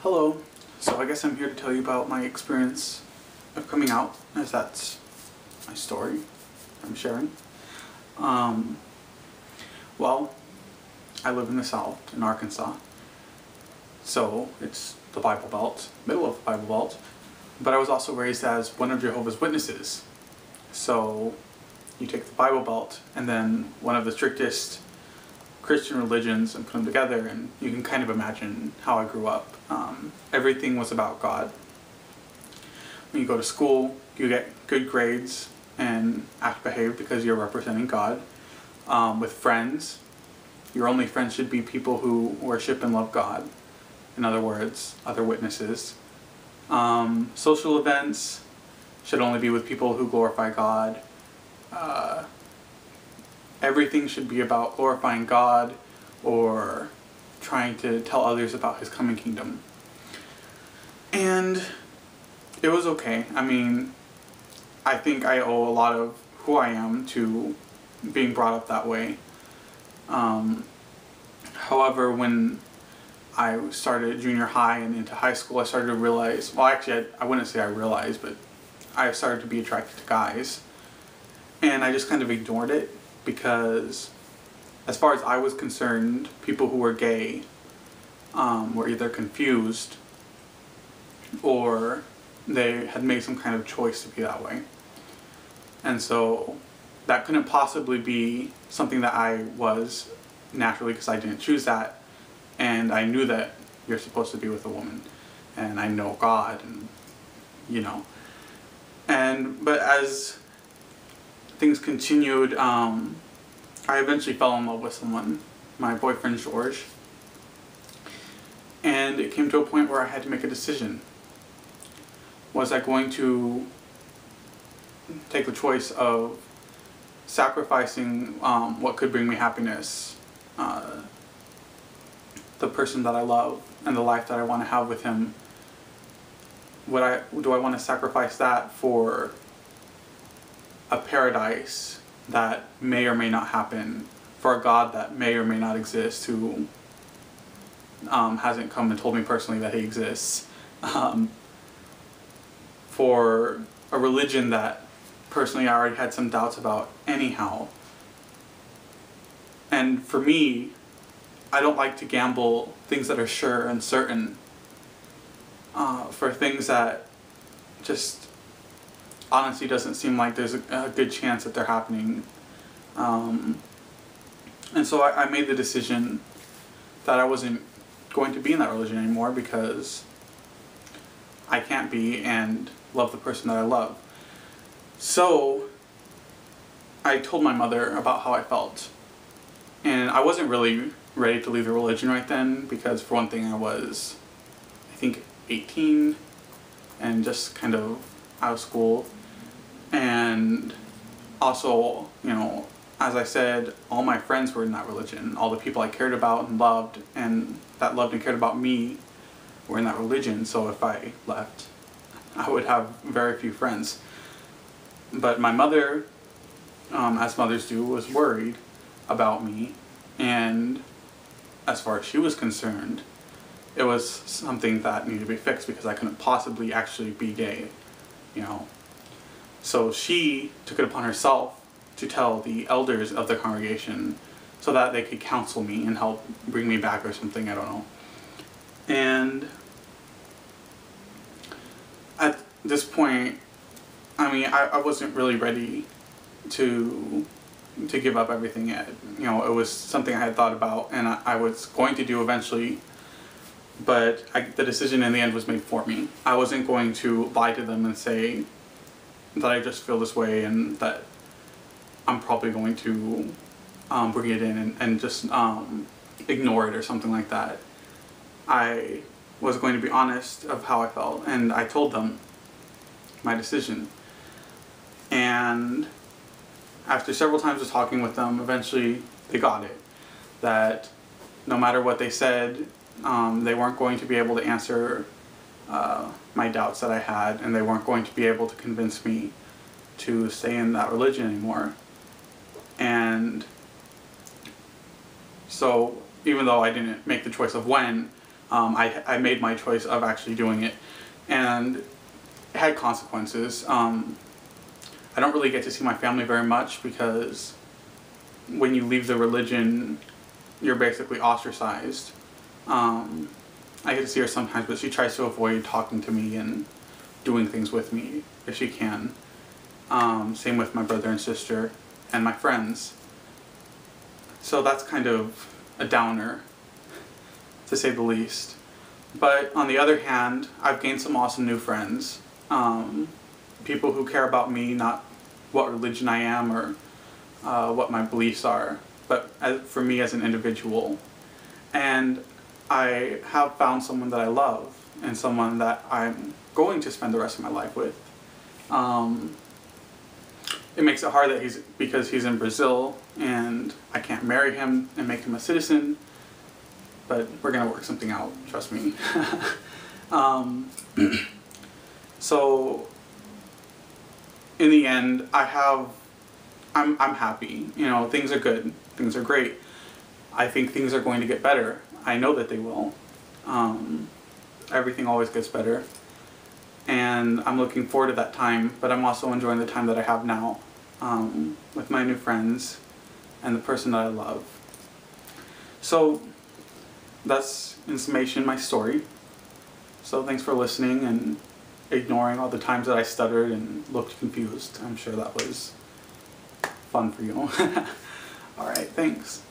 Hello. So I guess I'm here to tell you about my experience of coming out, as that's my story I'm sharing. Um, well, I live in the South, in Arkansas. So it's the Bible Belt, middle of the Bible Belt. But I was also raised as one of Jehovah's Witnesses. So you take the Bible Belt and then one of the strictest Christian religions and put them together, and you can kind of imagine how I grew up. Everything was about God. When you go to school, you get good grades and act behaved because you're representing God. With friends, your only friends should be people who worship and love God. In other words, other witnesses. Social events should only be with people who glorify God. Everything should be about glorifying God or trying to tell others about His coming kingdom. And it was okay. I mean, I think I owe a lot of who I am to being brought up that way. However, when I started junior high and into high school, I started to realize, well, actually, I wouldn't say I realized, but I started to be attracted to guys. And I just kind of ignored it because, as far as I was concerned, people who were gay were either confused or they had made some kind of choice to be that way. And so that couldn't possibly be something that I was naturally, because I didn't choose that. And I knew that you're supposed to be with a woman. And I know God, and you know. But as things continued, I eventually fell in love with someone, my boyfriend George. And it came to a point where I had to make a decision. Was I going to take the choice of sacrificing what could bring me happiness, the person that I love, and the life that I want to have with him? Do I want to sacrifice that for a paradise that may or may not happen, for a God that may or may not exist, who hasn't come and told me personally that He exists, for a religion that personally I already had some doubts about anyhow? And for me, I don't like to gamble things that are sure and certain for things that just honestly doesn't seem like there's a good chance that they're happening. And so I made the decision that I wasn't going to be in that religion anymore, because I can't be and love the person that I love. So I told my mother about how I felt. And I wasn't really ready to leave the religion right then, because for one thing I was, I think, 18 and just kind of out of school. And also, you know, as I said, all my friends were in that religion. All the people I cared about and loved, and that loved and cared about me, were in that religion. So if I left, I would have very few friends. But my mother, as mothers do, was worried about me. And as far as she was concerned, it was something that needed to be fixed, because I couldn't possibly actually be gay, you know. So she took it upon herself to tell the elders of the congregation so that they could counsel me and help bring me back or something, I don't know. And at this point, I mean, I wasn't really ready to give up everything yet. You know, it was something I had thought about and I was going to do eventually, but the decision in the end was made for me. I wasn't going to lie to them and say that I just feel this way and that I'm probably going to bring it in and just ignore it or something like that. I was going to be honest of how I felt, and I told them my decision. And after several times of talking with them, eventually they got it. That no matter what they said, they weren't going to be able to answer my doubts that I had, and they weren't going to be able to convince me to stay in that religion anymore. And so even though I didn't make the choice of when, I made my choice of actually doing it, and it had consequences. I don't really get to see my family very much because when you leave the religion, you're basically ostracized. I get to see her sometimes, but she tries to avoid talking to me and doing things with me if she can. Same with my brother and sister and my friends. So that's kind of a downer, to say the least. But on the other hand, I've gained some awesome new friends. People who care about me, not what religion I am or what my beliefs are, but for me as an individual. And I have found someone that I love and someone that I'm going to spend the rest of my life with. It makes it hard that because he's in Brazil and I can't marry him and make him a citizen, but we're gonna work something out, trust me. So in the end, I'm happy. You know, things are good, things are great. I think things are going to get better. I know that they will. Everything always gets better. And I'm looking forward to that time, but I'm also enjoying the time that I have now with my new friends and the person that I love. So that's, in summation, my story. So thanks for listening and ignoring all the times that I stuttered and looked confused. I'm sure that was fun for you. Alright, thanks.